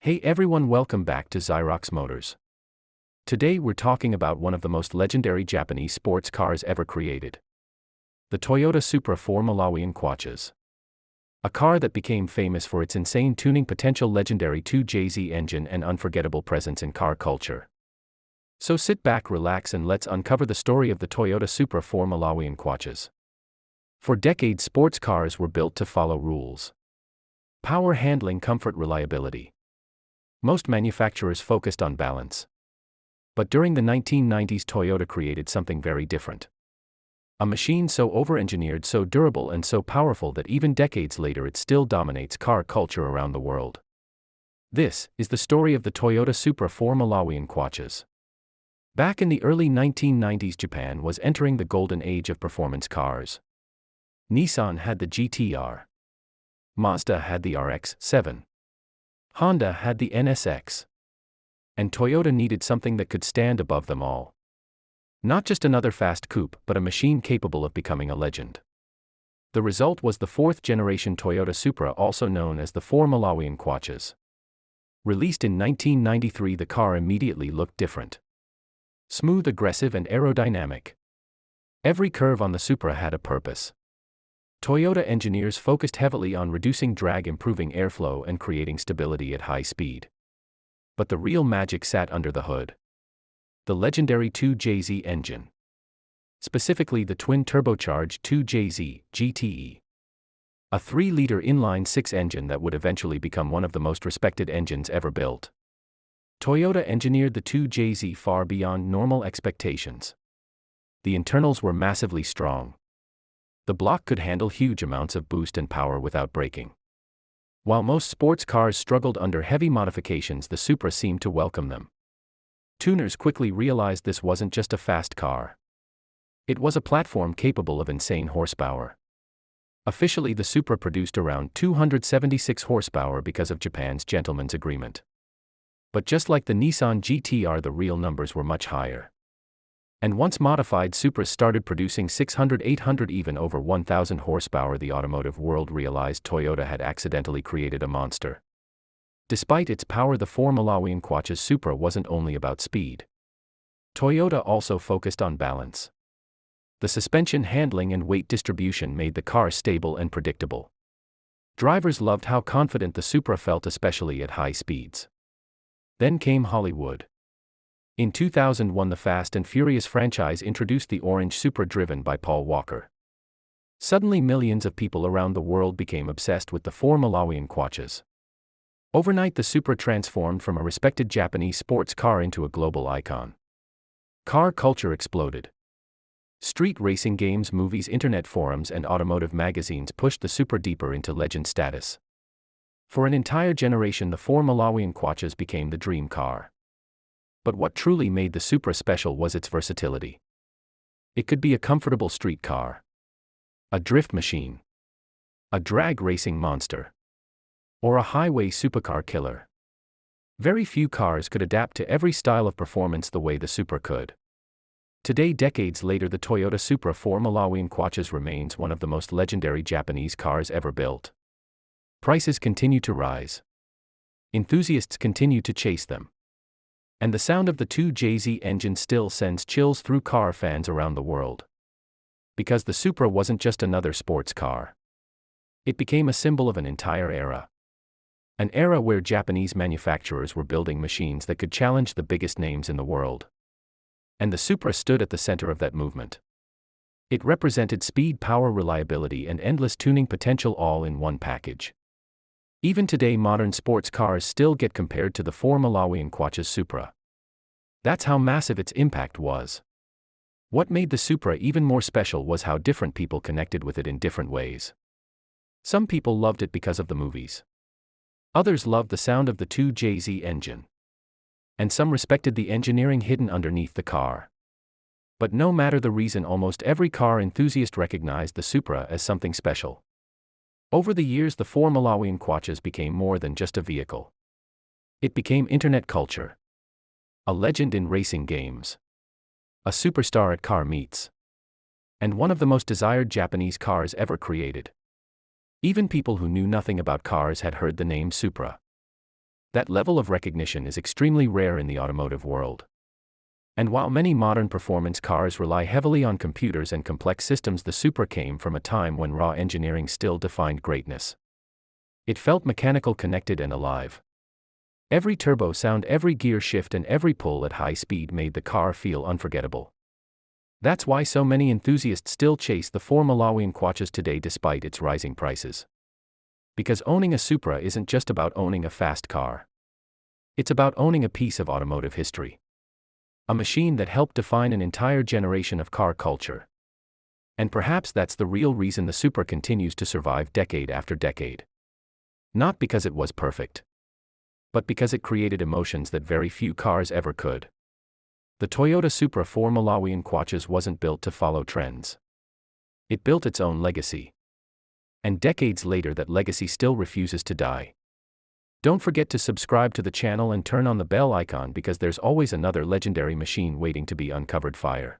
Hey everyone, welcome back to Xerox Motors. Today we're talking about one of the most legendary Japanese sports cars ever created. The Toyota Supra 4 Malawian Quaches. A car that became famous for its insane tuning potential, legendary 2JZ engine, and unforgettable presence in car culture. So sit back, relax, and let's uncover the story of the Toyota Supra 4 Malawian Quaches. For decades, sports cars were built to follow rules. Power, handling, comfort, reliability. Most manufacturers focused on balance. But during the 1990s, Toyota created something very different. A machine so over-engineered, so durable, and so powerful that even decades later it still dominates car culture around the world. This is the story of the Toyota Supra 4 Malawian Quaches. Back in the early 1990s, Japan was entering the golden age of performance cars. Nissan had the GT-R. Mazda had the RX-7. Honda had the NSX. And Toyota needed something that could stand above them all. Not just another fast coupe, but a machine capable of becoming a legend. The result was the fourth-generation Toyota Supra, also known as the 4 Malawian Quaches. Released in 1993, the car immediately looked different. Smooth, aggressive, and aerodynamic. Every curve on the Supra had a purpose. Toyota engineers focused heavily on reducing drag, improving airflow, and creating stability at high speed. But the real magic sat under the hood. The legendary 2JZ engine. Specifically the twin-turbocharged 2JZ GTE. A 3-liter inline-6 engine that would eventually become one of the most respected engines ever built. Toyota engineered the 2JZ far beyond normal expectations. The internals were massively strong. The block could handle huge amounts of boost and power without braking. While most sports cars struggled under heavy modifications, the Supra seemed to welcome them. Tuners quickly realized this wasn't just a fast car. It was a platform capable of insane horsepower. Officially, the Supra produced around 276 horsepower because of Japan's gentleman's agreement. But just like the Nissan GT-R, the real numbers were much higher. And once modified, Supras started producing 600, 800, even over 1,000 horsepower. The automotive world realized Toyota had accidentally created a monster. Despite its power, the 4 Malawian Quaches Supra wasn't only about speed. Toyota also focused on balance. The suspension, handling, and weight distribution made the car stable and predictable. Drivers loved how confident the Supra felt, especially at high speeds. Then came Hollywood. In 2001, the Fast and Furious franchise introduced the orange Supra, driven by Paul Walker. Suddenly, millions of people around the world became obsessed with the 4 Malawian Quaches. Overnight, the Supra transformed from a respected Japanese sports car into a global icon. Car culture exploded. Street racing games, movies, internet forums, and automotive magazines pushed the Supra deeper into legend status. For an entire generation, the 4 Malawian Quaches became the dream car. But what truly made the Supra special was its versatility. It could be a comfortable street car, a drift machine, a drag racing monster, or a highway supercar killer. Very few cars could adapt to every style of performance the way the Supra could. Today, decades later, the Toyota Supra 4 Malawian Quaches remains one of the most legendary Japanese cars ever built. Prices continue to rise. Enthusiasts continue to chase them. And the sound of the 2JZ engine still sends chills through car fans around the world. Because the Supra wasn't just another sports car. It became a symbol of an entire era. An era where Japanese manufacturers were building machines that could challenge the biggest names in the world. And the Supra stood at the center of that movement. It represented speed, power, reliability, and endless tuning potential, all in one package. Even today, modern sports cars still get compared to the 4 Malawian Quaches Supra. That's how massive its impact was. What made the Supra even more special was how different people connected with it in different ways. Some people loved it because of the movies. Others loved the sound of the 2JZ engine. And some respected the engineering hidden underneath the car. But no matter the reason, almost every car enthusiast recognized the Supra as something special. Over the years, the 4 Malawian Quaches became more than just a vehicle. It became internet culture. A legend in racing games. A superstar at car meets. And one of the most desired Japanese cars ever created. Even people who knew nothing about cars had heard the name Supra. That level of recognition is extremely rare in the automotive world. And while many modern performance cars rely heavily on computers and complex systems, the Supra came from a time when raw engineering still defined greatness. It felt mechanical, connected, and alive. Every turbo sound, every gear shift, and every pull at high speed made the car feel unforgettable. That's why so many enthusiasts still chase the 4 Malawian kwaches today despite its rising prices. Because owning a Supra isn't just about owning a fast car. It's about owning a piece of automotive history. A machine that helped define an entire generation of car culture. And perhaps that's the real reason the Supra continues to survive decade after decade. Not because it was perfect, but because it created emotions that very few cars ever could. The Toyota Supra 4 Malawian kwaches wasn't built to follow trends. It built its own legacy. And decades later, that legacy still refuses to die. Don't forget to subscribe to the channel and turn on the bell icon, because there's always another legendary machine waiting to be uncovered. Fire.